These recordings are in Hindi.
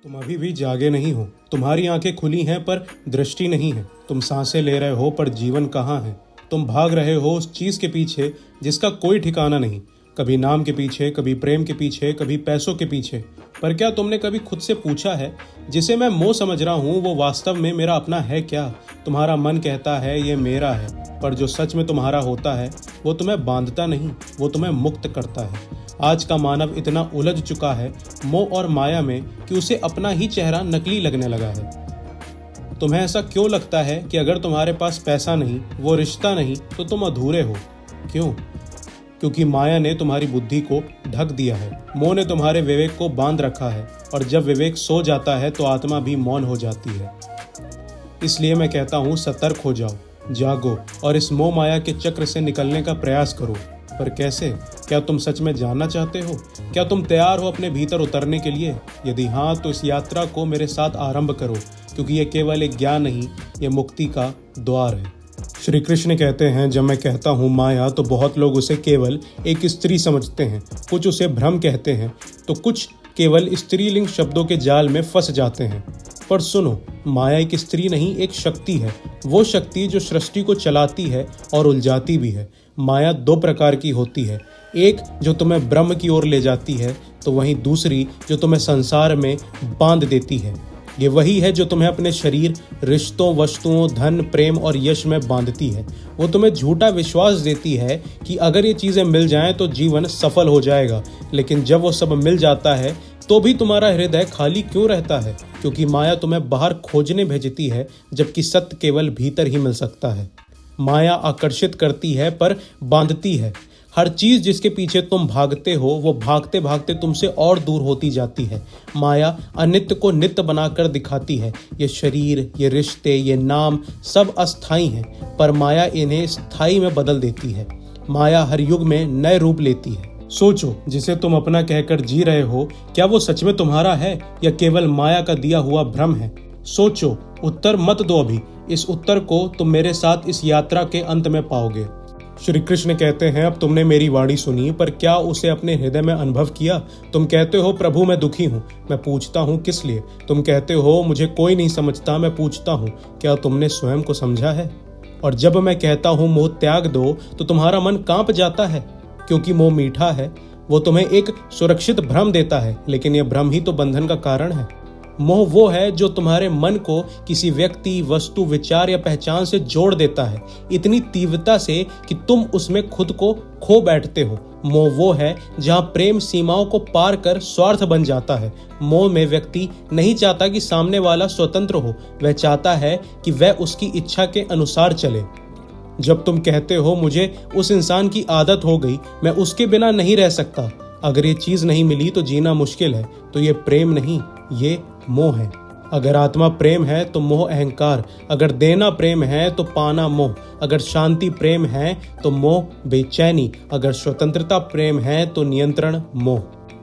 तुम अभी भी जागे नहीं हो। तुम्हारी आंखें खुली हैं पर दृष्टि नहीं है। तुम सांसें ले रहे हो पर जीवन कहाँ है। तुम भाग रहे हो उस चीज के पीछे जिसका कोई ठिकाना नहीं। कभी नाम के पीछे, कभी प्रेम के पीछे, कभी पैसों के पीछे। पर क्या तुमने कभी खुद से पूछा है, जिसे मैं मोह समझ रहा हूँ वो वास्तव में मेरा अपना है क्या? तुम्हारा मन कहता है ये मेरा है, पर जो सच में तुम्हारा होता है वो तुम्हें बांधता नहीं, वो तुम्हें मुक्त करता है। आज का मानव इतना उलझ चुका है मोह और माया में कि उसे अपना ही चेहरा नकली लगने लगा है। तुम्हें ऐसा क्यों लगता है कि अगर तुम्हारे पास पैसा नहीं, वो रिश्ता नहीं, तो तुम अधूरे हो? क्यों? क्योंकि माया ने तुम्हारी बुद्धि को ढक दिया है। मोह ने तुम्हारे विवेक को बांध रखा है, और जब विवेक सो जाता है तो आत्मा भी मौन हो जाती है। इसलिए मैं कहता हूँ, सतर्क हो जाओ, जागो और इस मोह माया के चक्र से निकलने का प्रयास करो। पर कैसे? क्या तुम सच में जानना चाहते हो? क्या तुम तैयार हो अपने भीतर उतरने के लिए? यदि हाँ, तो इस यात्रा को मेरे साथ आरंभ करो, क्योंकि ये केवल एक ज्ञान नहीं, ये मुक्ति का द्वार है। श्री कृष्ण कहते हैं, जब मैं कहता हूँ माया, तो बहुत लोग उसे केवल एक स्त्री समझते हैं, कुछ उसे भ्रम कहते हैं, तो कुछ केवल स्त्रीलिंग शब्दों के जाल में फंस जाते हैं। पर सुनो, माया एक स्त्री नहीं, एक शक्ति है। वो शक्ति जो सृष्टि को चलाती है और उलझाती भी है। माया दो प्रकार की होती है, एक जो तुम्हें ब्रह्म की ओर ले जाती है, तो वहीं दूसरी जो तुम्हें संसार में बांध देती है। ये वही है जो तुम्हें अपने शरीर, रिश्तों, वस्तुओं, धन, प्रेम और यश में बांधती है। वो तुम्हें झूठा विश्वास देती है कि अगर ये चीज़ें मिल जाएं तो जीवन सफल हो जाएगा। लेकिन जब वो सब मिल जाता है तो भी तुम्हारा हृदय खाली क्यों रहता है? क्योंकि माया तुम्हें बाहर खोजने भेजती है, जबकि सत्य केवल भीतर ही मिल सकता है। माया आकर्षित करती है पर बांधती है। हर चीज जिसके पीछे तुम भागते हो, वो भागते भागते तुमसे और दूर होती जाती है। माया अनित्य को नित्य बनाकर दिखाती है। ये शरीर, ये रिश्ते, ये नाम सब अस्थायी हैं, पर माया इन्हें स्थायी में बदल देती है। माया हर युग में नए रूप लेती है। सोचो, जिसे तुम अपना कहकर जी रहे हो, क्या वो सच में तुम्हारा है या केवल माया का दिया हुआ भ्रम है? सोचो, उत्तर मत दो अभी। इस उत्तर को तुम मेरे साथ इस यात्रा के अंत में पाओगे। श्री कृष्ण कहते हैं, अब तुमने मेरी वाणी सुनी, पर क्या उसे अपने हृदय में अनुभव किया? तुम कहते हो, प्रभु मैं दुखी हूँ। मैं पूछता हूँ, किस लिए? तुम कहते हो, मुझे कोई नहीं समझता। मैं पूछता हूँ, क्या तुमने स्वयं को समझा है? और जब मैं कहता हूँ मोह त्याग दो, तो तुम्हारा मन कांप जाता है, क्योंकि मोह मीठा है। वो तुम्हें एक सुरक्षित भ्रम देता है, लेकिन यह भ्रम ही तो बंधन का कारण है। मोह वो है जो तुम्हारे मन को किसी व्यक्ति, वस्तु, विचार या पहचान से जोड़ देता है, इतनी तीव्रता से कि तुम उसमें खुद को खो बैठते हो। मोह वो है जहाँ प्रेम सीमाओं को पार कर स्वार्थ बन जाता है। मोह में व्यक्ति नहीं चाहता कि सामने वाला स्वतंत्र हो, वह चाहता है कि वह उसकी इच्छा के अनुसार चले। जब तुम कहते हो, मुझे उस इंसान की आदत हो गई, मैं उसके बिना नहीं रह सकता, अगर ये चीज नहीं मिली तो जीना मुश्किल है, तो ये प्रेम नहीं, ये मोह है। अगर आत्मा प्रेम है तो मोह अहंकार, अगर देना प्रेम है तो पाना मोह, अगर शांति प्रेम है तो मोह बेचैनी, अगर स्वतंत्रता प्रेम है तो नियंत्रण मोह।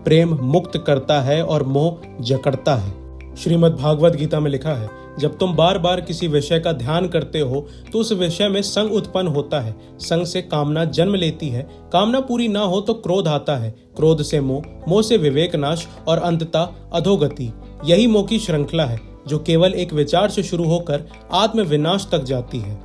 प्रेम मुक्त करता है और मोह जकड़ता है। श्रीमद् भागवत गीता में लिखा है, जब तुम बार बार किसी विषय का ध्यान करते हो तो उस विषय में संग उत्पन्न होता है। संग से कामना जन्म लेती है। कामना पूरी ना हो तो क्रोध आता है। क्रोध से मोह, मोह से विवेक नाश और अंततः अधोगति। यही मोह की श्रृंखला है, जो केवल एक विचार से शुरू होकर आत्म विनाश तक जाती है।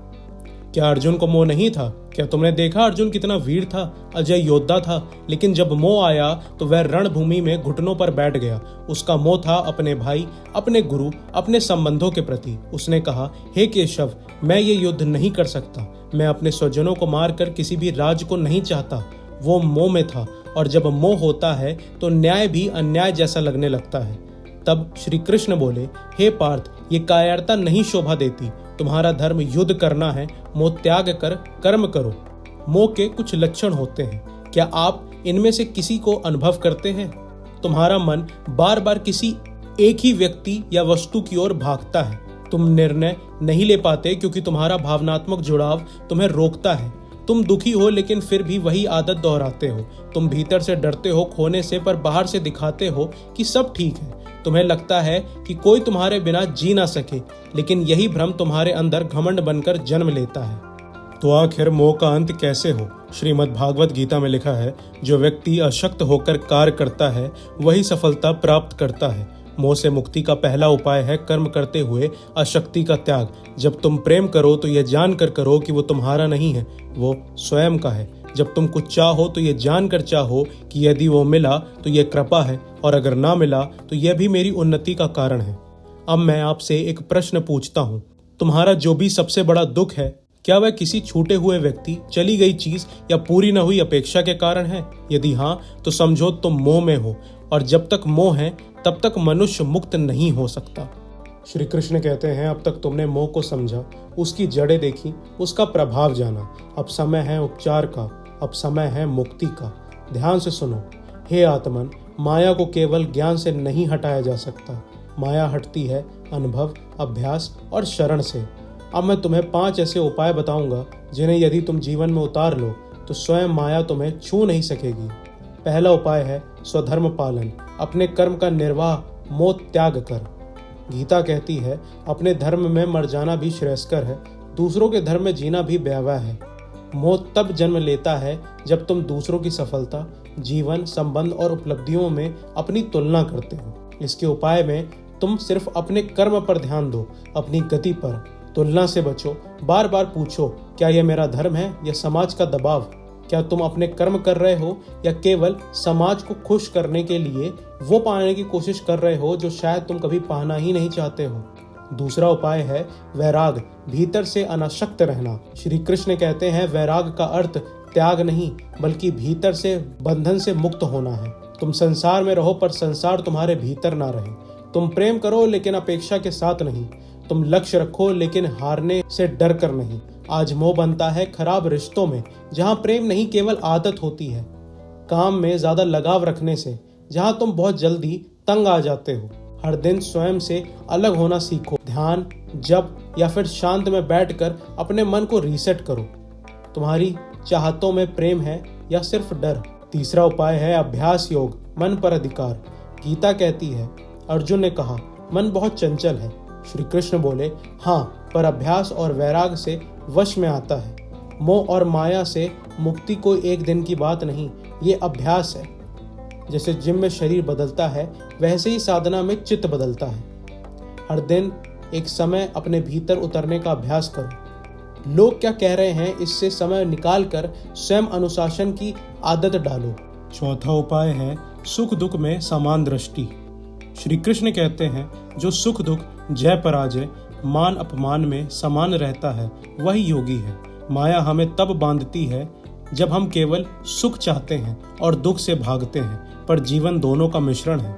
क्या अर्जुन को मोह नहीं था? क्या तुमने देखा अर्जुन कितना वीर था, अजय योद्धा था? लेकिन जब मोह आया तो वह रणभूमि में घुटनों पर बैठ गया। उसका मोह था अपने भाई, अपने गुरु, अपने संबंधों के प्रति। उसने कहा, हे केशव, मैं ये युद्ध नहीं कर सकता। मैं अपने स्वजनों को मारकर किसी भी राज्य को नहीं चाहता। वो मोह में था, और जब मोह होता है तो न्याय भी अन्याय जैसा लगने लगता है। तब श्री कृष्ण बोले, हे पार्थ, ये कायरता नहीं शोभा देती। तुम्हारा धर्म युद्ध करना है, मोह त्याग कर कर्म करो। मोह के कुछ लक्षण होते हैं, क्या आप इनमें से किसी को अनुभव करते हैं? तुम्हारा मन बार बार किसी एक ही व्यक्ति या वस्तु की ओर भागता है। तुम निर्णय नहीं ले पाते क्योंकि तुम्हारा भावनात्मक जुड़ाव तुम्हें रोकता है। तुम दुखी हो लेकिन फिर भी वही आदत दोहराते हो। तुम भीतर से डरते हो खोने से, पर बाहर से दिखाते हो कि सब ठीक है। तुम्हें लगता है कि कोई तुम्हारे बिना जी ना सके, लेकिन यही भ्रम तुम्हारे अंदर घमंड बनकर जन्म लेता है। तो आखिर मोह का अंत कैसे हो? श्रीमद् भागवत गीता में लिखा है, जो व्यक्ति अशक्त होकर कार्य करता है वही सफलता प्राप्त करता है। मोह से मुक्ति का पहला उपाय है कर्म करते हुए अशक्ति का त्याग। जब तुम प्रेम करो तो यह जानकर करो कि वो तुम्हारा नहीं है, वो स्वयं का है। जब तुम कुछ चाहो तो यह जानकर चाहो कि यदि वो मिला तो यह कृपा है, और अगर ना मिला तो यह भी मेरी उन्नति का कारण है। अब मैं आपसे एक प्रश्न पूछता हूँ, तुम्हारा जो भी सबसे बड़ा दुख है, क्या वह किसी छूटे हुए व्यक्ति, चली गई चीज या पूरी न हुई अपेक्षा के कारण है? यदि हाँ, तो समझो तुम मोह में हो, और जब तक मोह है तब तक मनुष्य मुक्त नहीं हो सकता। श्री कृष्ण कहते हैं, अब तक तुमने मोह को समझा, उसकी जड़ें देखी, उसका प्रभाव जाना। अब समय है उपचार का, अब समय है मुक्ति का। ध्यान से सुनो। हे आत्मन, माया को केवल ज्ञान से नहीं हटाया जा सकता। माया हटती है अनुभव, अभ्यास और शरण से। अब मैं तुम्हें 5 ऐसे उपाय बताऊंगा जिन्हें यदि तुम जीवन में उतार लो तो स्वयं माया तुम्हें छू नहीं सकेगी। पहला उपाय है स्वधर्म पालन। अपने कर्म का निर्वाह मोह त्याग कर। गीता कहती है, अपने धर्म में मर जाना भी श्रेयस्कर है, दूसरों के धर्म में जीना भी भयावह है। मोह तब जन्म लेता है जब तुम दूसरों की सफलता, जीवन, संबंध और उपलब्धियों में अपनी तुलना करते हो। इसके उपाय में तुम सिर्फ अपने कर्म पर ध्यान दो, अपनी गति पर। तुलना से बचो। बार बार पूछो, क्या यह मेरा धर्म है या समाज का दबाव? क्या तुम अपने कर्म कर रहे हो या केवल समाज को खुश करने के लिए वो पाने की कोशिश कर रहे हो जो शायद तुम कभी पाना ही नहीं चाहते हो? दूसरा उपाय है वैराग, भीतर से अनासक्त रहना। श्री कृष्ण कहते हैं, वैराग का अर्थ त्याग नहीं बल्कि भीतर से बंधन से मुक्त होना है। तुम संसार में रहो पर संसार तुम्हारे भीतर ना रहे। तुम प्रेम करो लेकिन अपेक्षा के साथ नहीं। तुम लक्ष्य रखो लेकिन हारने से डर कर नहीं। आज मोह बनता है खराब रिश्तों में, जहां प्रेम नहीं केवल आदत होती है। काम में ज्यादा लगाव रखने से, जहां तुम बहुत जल्दी तंग आ जाते हो। हर दिन स्वयं से अलग होना सीखो। ध्यान, जप या फिर शांत में बैठकर अपने मन को रीसेट करो। तुम्हारी चाहतों में प्रेम है या सिर्फ डर? तीसरा उपाय है अभ्यास योग, मन पर अधिकार। गीता कहती है, अर्जुन ने कहा, मन बहुत चंचल है। श्री कृष्ण बोले, हाँ, पर अभ्यास और वैराग से वश में आता है। मोह और माया से मुक्ति कोई एक दिन की बात नहीं, ये अभ्यास है। जैसे जिम में शरीर बदलता है, वैसे ही साधना में चित्त बदलता है। हर दिन एक समय अपने भीतर उतरने का अभ्यास करो। लोग क्या कह रहे हैं, इससे समय निकाल कर स्वयं अनुशासन की आदत डालो। चौथा उपाय है सुख दुख में समान दृष्टि। श्री कृष्ण कहते हैं, जो सुख दुख, जय पराजय, मान अपमान में समान रहता है वही योगी है। माया हमें तब बांधती है जब हम केवल सुख चाहते हैं और दुख से भागते हैं, पर जीवन दोनों का मिश्रण है।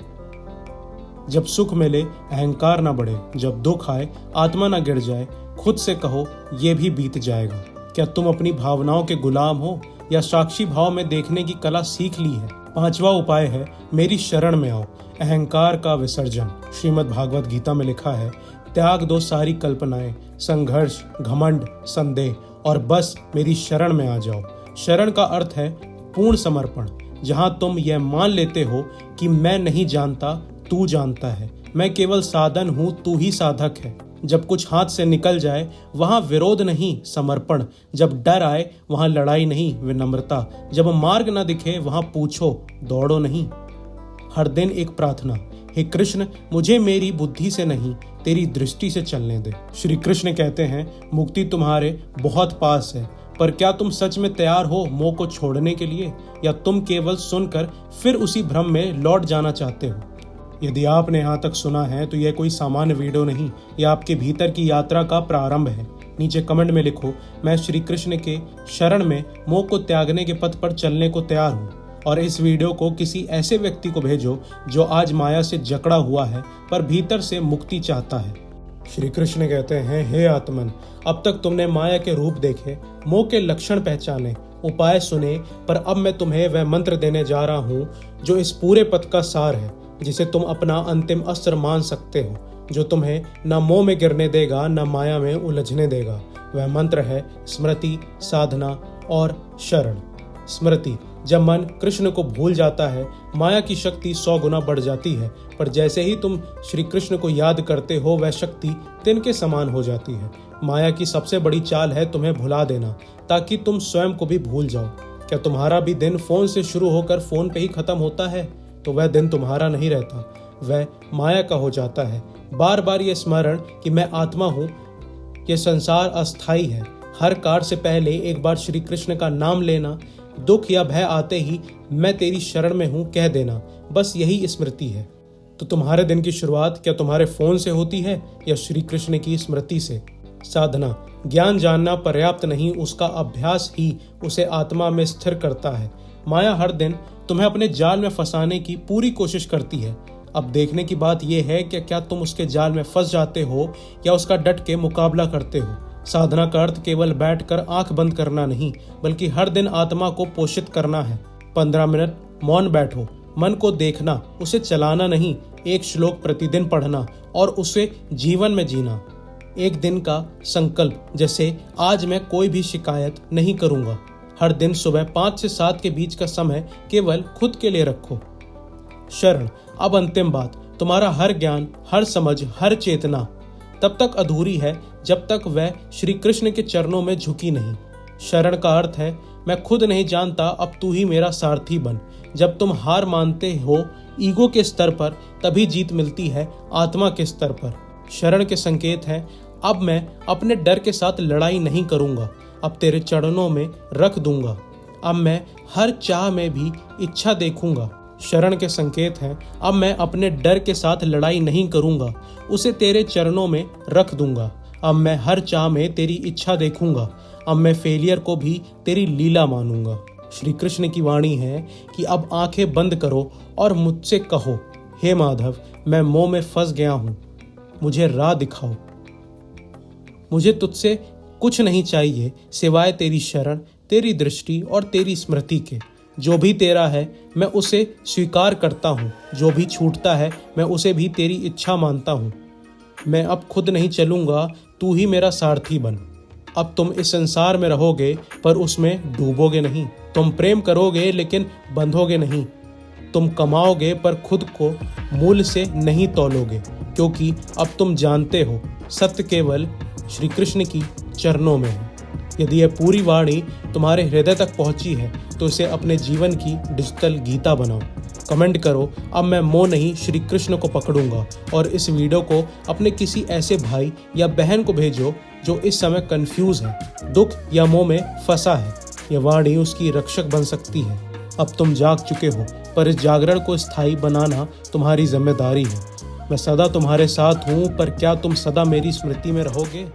जब सुख मिले अहंकार ना बढ़े, जब दुख आए आत्मा ना गिर जाए। खुद से कहो, ये भी बीत जाएगा। क्या तुम अपनी भावनाओं के गुलाम हो या साक्षी भाव में देखने की कला सीख ली है? पांचवा उपाय है मेरी शरण में आओ, अहंकार का विसर्जन। श्रीमद् भागवत गीता में लिखा है, त्याग दो सारी कल्पनाएं, संघर्ष, घमंड, संदेह और बस मेरी शरण में आ जाओ। शरण का अर्थ है पूर्ण समर्पण, जहां तुम यह मान लेते हो कि मैं नहीं जानता, तू जानता है। मैं केवल साधन हूं, तू ही साधक है। जब कुछ हाथ से निकल जाए वहां विरोध नहीं, समर्पण। जब डर आए वहां लड़ाई नहीं, विनम्रता। जब मार्ग न दिखे वहां पूछो, दौड़ो नहीं। हर दिन एक प्रार्थना, हे कृष्ण, मुझे मेरी बुद्धि से नहीं तेरी दृष्टि से चलने दे। श्री कृष्ण कहते हैं, मुक्ति तुम्हारे बहुत पास है, पर क्या तुम सच में तैयार हो मोह को छोड़ने के लिए, या तुम केवल सुनकर फिर उसी भ्रम में लौट जाना चाहते हो? यदि आपने यहाँ तक सुना है तो यह कोई सामान्य वीडियो नहीं, यह आपके भीतर की यात्रा का प्रारंभ है। नीचे कमेंट में लिखो, मैं श्री कृष्ण के शरण में मोह को त्यागने के पथ पर चलने को तैयार हूँ। और इस वीडियो को किसी ऐसे व्यक्ति को भेजो जो आज माया से जकड़ा हुआ है पर भीतर से मुक्ति चाहता है। श्री कृष्ण कहते हैं, हे आत्मन, अब तक तुमने माया के रूप देखे, मोह के लक्षण पहचाने, उपाय सुने, पर अब मैं तुम्हें वह मंत्र देने जा रहा हूँ जो इस पूरे पथ का सार है, जिसे तुम अपना अंतिम अस्त्र मान सकते हो, जो तुम्हें न मोह में गिरने देगा न माया में उलझने देगा। वह मंत्र है स्मृति, साधना और शरण। स्मृति, जब मन कृष्ण को भूल जाता है माया की शक्ति 100 गुना बढ़ जाती है, पर जैसे ही तुम श्री कृष्ण को याद करते हो वह शक्ति तिन के समान हो जाती है। माया की सबसे बड़ी चाल है तुम्हें भुला देना, ताकि तुम स्वयं को भी भूल जाओ। क्या तुम्हारा भी दिन फोन से शुरू होकर फोन पे ही खत्म होता है? तो वह दिन तुम्हारा नहीं रहता। वह माया का हो जाता है। बार बार ये स्मरण कि मैं आत्मा हूँ, ये संसार अस्थाई है। हर कार्य से पहले एक बार श्री कृष्ण का नाम लेना, दुख या भय आते ही मैं तेरी शरण में हूँ कह देना, बस यही स्मृति है। तो तुम्हारे दिन की शुरुआत क्या तुम्हारे फोन से होती है या श्री कृष्ण की स्मृति से? साधना, ज्ञान जानना पर्याप्त नहीं, उसका अभ्यास ही उसे आत्मा में स्थिर करता है। माया हर दिन तुम्हें अपने जाल में फंसाने की पूरी कोशिश करती है। अब देखने की बात यह है कि क्या तुम उसके जाल में फंस जाते हो या उसका डट के मुकाबला करते हो। साधना का अर्थ केवल बैठकर आंख बंद करना नहीं, बल्कि हर दिन आत्मा को पोषित करना है। 15 मिनट मौन बैठो, मन को देखना, उसे चलाना नहीं। एक श्लोक प्रतिदिन पढ़ना और उसे जीवन में जीना। एक दिन का संकल्प, जैसे आज मैं कोई भी शिकायत नहीं करूंगा। हर दिन सुबह 5 से 7 के बीच का समय केवल खुद के लिए रखो। शरण, अब अंतिम बात, तुम्हारा हर ज्ञान, हर समझ, हर चेतना तब तक अधूरी है जब तक वह श्री कृष्ण के चरणों में झुकी नहीं। शरण का अर्थ है मैं खुद नहीं जानता, अब तू ही मेरा सारथी बन। जब तुम हार मानते हो ईगो के स्तर पर, तभी जीत मिलती है आत्मा के स्तर पर। शरण के संकेत हैं, अब मैं अपने डर के साथ लड़ाई नहीं करूंगा, अब तेरे चरणों में रख दूंगा। अब मैं हर चाह में भी इच्छा देखूंगा। शरण के संकेत हैं, अब मैं अपने डर के साथ लड़ाई नहीं करूंगा, उसे तेरे चरणों में रख दूंगा। अब मैं हर चाह में तेरी इच्छा देखूंगा, अब मैं फेलियर को भी तेरी लीला मानूंगा। श्री कृष्ण की वाणी है कि अब आंखें बंद करो और मुझसे कहो, हे माधव, मैं मोह में फंस गया हूँ, मुझे राह दिखाओ। मुझे तुझसे कुछ नहीं चाहिए सिवाय तेरी शरण, तेरी दृष्टि और तेरी स्मृति के। जो भी तेरा है मैं उसे स्वीकार करता हूँ, जो भी छूटता है मैं उसे भी तेरी इच्छा मानता हूँ। मैं अब खुद नहीं चलूँगा, तू ही मेरा सारथी बन। अब तुम इस संसार में रहोगे पर उसमें डूबोगे नहीं। तुम प्रेम करोगे लेकिन बंधोगे नहीं। तुम कमाओगे पर खुद को मूल्य से नहीं तौलोगे, क्योंकि अब तुम जानते हो सत्य केवल श्री कृष्ण की चरणों में है। यदि यह पूरी वाणी तुम्हारे हृदय तक पहुंची है तो इसे अपने जीवन की डिजिटल गीता बनाओ। कमेंट करो, अब मैं मोह नहीं श्री कृष्ण को पकड़ूंगा, और इस वीडियो को अपने किसी ऐसे भाई या बहन को भेजो जो इस समय कंफ्यूज है, दुख या मोह में फंसा है। यह वाणी उसकी रक्षक बन सकती है। अब तुम जाग चुके हो, पर इस जागरण को स्थायी बनाना तुम्हारी जिम्मेदारी है। मैं सदा तुम्हारे साथ हूँ, पर क्या तुम सदा मेरी स्मृति में रहोगे?